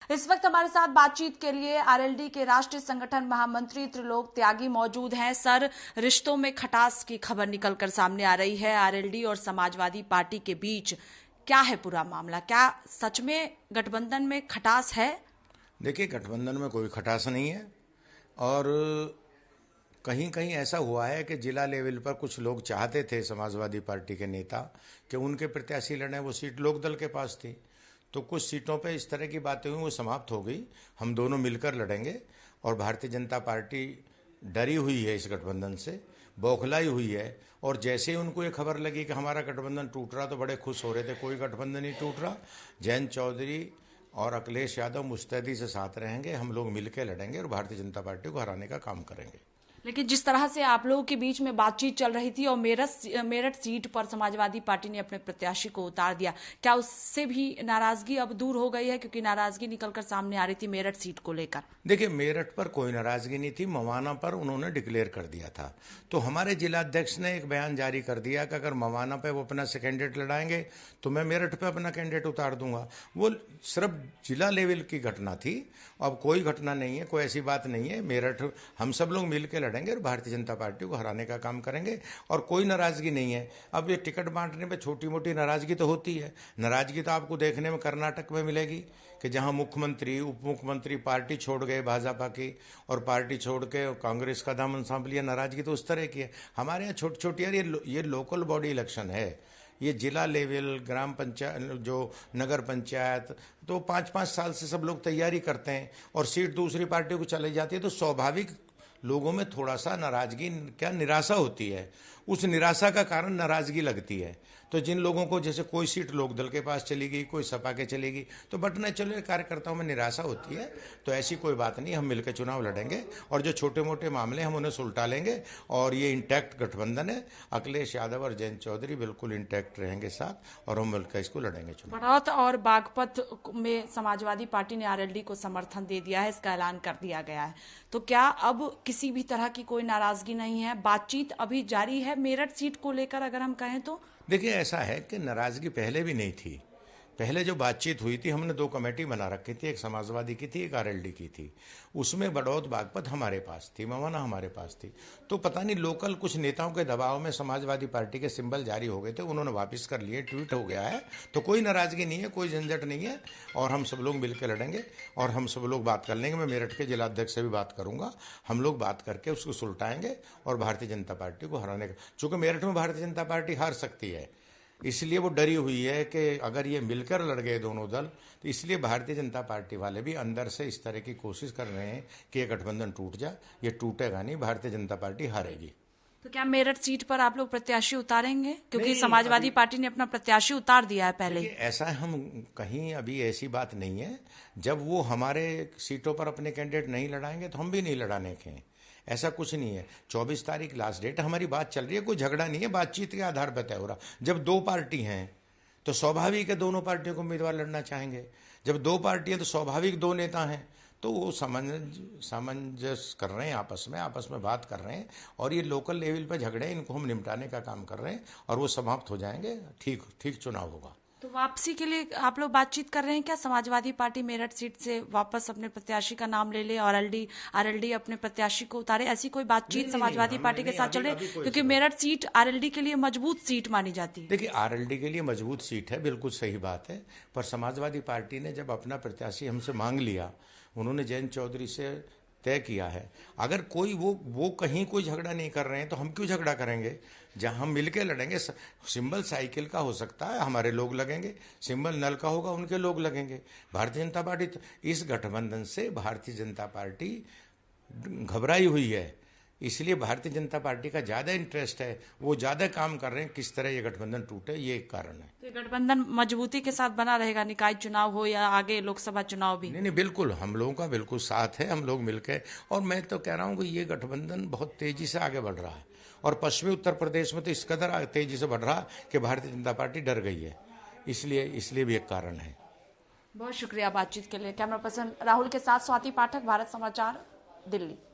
इस वक्त हमारे साथ बातचीत के लिए आरएलडी के राष्ट्रीय संगठन महामंत्री त्रिलोक त्यागी मौजूद हैं। सर, रिश्तों में खटास की खबर निकलकर सामने आ रही है। आरएलडी और समाजवादी पार्टी के बीच क्या है पूरा मामला? क्या सच में गठबंधन में खटास है? देखिए, गठबंधन में कोई खटास नहीं है और कहीं कहीं ऐसा हुआ है कि जिला लेवल पर कुछ लोग चाहते थे, समाजवादी पार्टी के नेता, कि उनके प्रत्याशी लड़े। वो सीट लोकदल के पास थी, तो कुछ सीटों पे इस तरह की बातें हुई, वो समाप्त हो गई। हम दोनों मिलकर लड़ेंगे और भारतीय जनता पार्टी डरी हुई है, इस गठबंधन से बौखलाई हुई है। और जैसे ही उनको ये खबर लगी कि हमारा गठबंधन टूट रहा, तो बड़े खुश हो रहे थे। कोई गठबंधन नहीं टूट रहा। जयंत चौधरी और अखिलेश यादव मुस्तैदी से साथ रहेंगे, हम लोग मिलकर लड़ेंगे और भारतीय जनता पार्टी को हराने का काम करेंगे। लेकिन जिस तरह से आप लोगों के बीच में बातचीत चल रही थी और मेरठ सीट पर समाजवादी पार्टी ने अपने प्रत्याशी को उतार दिया, क्या उससे भी नाराजगी अब दूर हो गई है? क्योंकि नाराजगी निकलकर सामने आ रही थी मेरठ सीट को लेकर। देखिए, मेरठ पर कोई नाराजगी नहीं थी, मवाना पर उन्होंने डिक्लेयर कर दिया था। तो हमारे जिलाध्यक्ष ने एक बयान जारी कर दिया कि अगर मवाना पे वो अपना कैंडिडेट लड़ाएंगे तो मैं मेरठ पे अपना कैंडिडेट उतार दूंगा। वो सिर्फ जिला लेवल की घटना थी, अब कोई घटना नहीं है, कोई ऐसी बात नहीं है। मेरठ हम सब लोग मिलकर लड़ेंगे और भारतीय जनता पार्टी को हराने का काम करेंगे और कोई नाराजगी नहीं है। अब ये टिकट बांटने में छोटी मोटी नाराजगी तो होती है। नाराजगी तो आपको देखने में कर्नाटक में मिलेगी कि जहां मुख्यमंत्री, उप मुख्यमंत्री पार्टी छोड़ गए भाजपा की और पार्टी छोड़ के कांग्रेस का दामन सांभ लिया। नाराजगी तो उस तरह की है। हमारे यहाँ छोटी छोटी, यार ये लोकल बॉडी इलेक्शन है, ये जिला लेवल, ग्राम पंचायत, जो नगर पंचायत, तो 5-5 साल से सब लोग तैयारी करते हैं और सीट दूसरी पार्टी को चली जाती है, तो स्वाभाविक लोगों में थोड़ा सा नाराजगी, क्या निराशा होती है। उस निराशा का कारण नाराजगी लगती है। तो जिन लोगों को, जैसे कोई सीट लोकदल के पास चली गई, कोई सपा के चली गई, तो बटने चले कार्यकर्ताओं में निराशा होती है। तो ऐसी कोई बात नहीं, हम मिलकर चुनाव लड़ेंगे और जो छोटे मोटे मामले हम उन्हें सुलटा लेंगे। और ये इंटैक्ट गठबंधन है, अखिलेश यादव और जयंत चौधरी बिल्कुल इंटैक्ट रहेंगे साथ और हम मिलकर इसको लड़ेंगे चुनाव। बढ़ौत और बागपत में समाजवादी पार्टी ने आरएलडी को समर्थन दे दिया है, इसका ऐलान कर दिया गया है। तो क्या अब किसी भी तरह की कोई नाराजगी नहीं है? बातचीत अभी जारी है मेरठ सीट को लेकर, अगर हम कहें तो? देखिए, ऐसा है कि नाराजगी पहले भी नहीं थी। पहले जो बातचीत हुई थी, हमने 2 कमेटी बना रखी थी, एक समाजवादी की थी, एक आरएलडी की थी। उसमें बड़ौद बागपत हमारे पास थी, मवाना हमारे पास थी। तो पता नहीं लोकल कुछ नेताओं के दबाव में समाजवादी पार्टी के सिंबल जारी हो गए थे, उन्होंने वापस कर लिए, ट्वीट हो गया है। तो कोई नाराजगी नहीं है, कोई झंझट नहीं है और हम सब लोग मिलकर लड़ेंगे और हम सब लोग बात कर लेंगे। मैं मेरठ के जिलाध्यक्ष से भी बात करूंगा, हम लोग बात करके उसको सुलटाएंगे और भारतीय जनता पार्टी को हराने का, चूंकि मेरठ में भारतीय जनता पार्टी हार सकती है, इसलिए वो डरी हुई है कि अगर ये मिलकर लड़ गए दोनों दल, तो इसलिए भारतीय जनता पार्टी वाले भी अंदर से इस तरह की कोशिश कर रहे हैं कि ये गठबंधन टूट जाए। ये टूटेगा नहीं, भारतीय जनता पार्टी हारेगी। तो क्या मेरठ सीट पर आप लोग प्रत्याशी उतारेंगे? क्योंकि समाजवादी पार्टी ने अपना प्रत्याशी उतार दिया है पहले ही। ऐसा हम कहीं, अभी ऐसी बात नहीं है। जब वो हमारे सीटों पर अपने कैंडिडेट नहीं लड़ाएंगे तो हम भी नहीं लड़ाने के हैं, ऐसा कुछ नहीं है। 24 तारीख लास्ट डेट, हमारी बात चल रही है, कोई झगड़ा नहीं है, बातचीत के आधार पर तय हो रहा। जब 2 पार्टी हैं तो स्वाभाविक है दोनों पार्टियों को उम्मीदवार लड़ना चाहेंगे। जब 2 पार्टी हैं तो स्वाभाविक 2 नेता हैं, तो वो सामंजस्य कर रहे हैं, आपस में बात कर रहे हैं और ये लोकल लेवल पर झगड़े, इनको हम निपटाने का काम कर रहे हैं और वो समाप्त हो जाएंगे। ठीक ठीक चुनाव होगा। तो वापसी के लिए आप लोग बातचीत कर रहे हैं क्या? समाजवादी पार्टी मेरठ सीट से वापस अपने प्रत्याशी का नाम ले ले और आरएलडी अपने प्रत्याशी को उतारे, ऐसी कोई बातचीत समाजवादी पार्टी के साथ चल रही है? क्योंकि मेरठ सीट आरएलडी के लिए मजबूत सीट मानी जाती है। देखिए, आरएलडी के लिए मजबूत सीट है, बिल्कुल सही बात है। पर समाजवादी पार्टी ने जब अपना प्रत्याशी हमसे मांग लिया, उन्होंने जयंत चौधरी से तय किया है, अगर कोई वो कहीं कोई झगड़ा नहीं कर रहे हैं तो हम क्यों झगड़ा करेंगे? जहां हम मिलके लड़ेंगे। सिंबल साइकिल का हो सकता है, हमारे लोग लगेंगे, सिंबल नल का होगा, उनके लोग लगेंगे। भारतीय जनता पार्टी, इस गठबंधन से भारतीय जनता पार्टी घबराई हुई है, इसलिए भारतीय जनता पार्टी का ज्यादा इंटरेस्ट है, वो ज्यादा काम कर रहे हैं किस तरह ये गठबंधन टूटे, ये एक कारण है। तो ये गठबंधन मजबूती के साथ बना रहेगा, निकाय चुनाव हो या आगे लोकसभा चुनाव भी? नहीं, बिल्कुल, हम लोगों का बिल्कुल साथ है, हम लोग मिलकर। और मैं तो कह रहा हूँ कि ये गठबंधन बहुत तेजी से आगे बढ़ रहा है और पश्चिमी उत्तर प्रदेश में तो इस कदर तेजी से बढ़ रहा कि भारतीय जनता पार्टी डर गई है, इसलिए भी एक कारण है। बहुत शुक्रिया बातचीत के लिए। कैमरा पर्सन राहुल के साथ स्वाति पाठक, भारत समाचार, दिल्ली।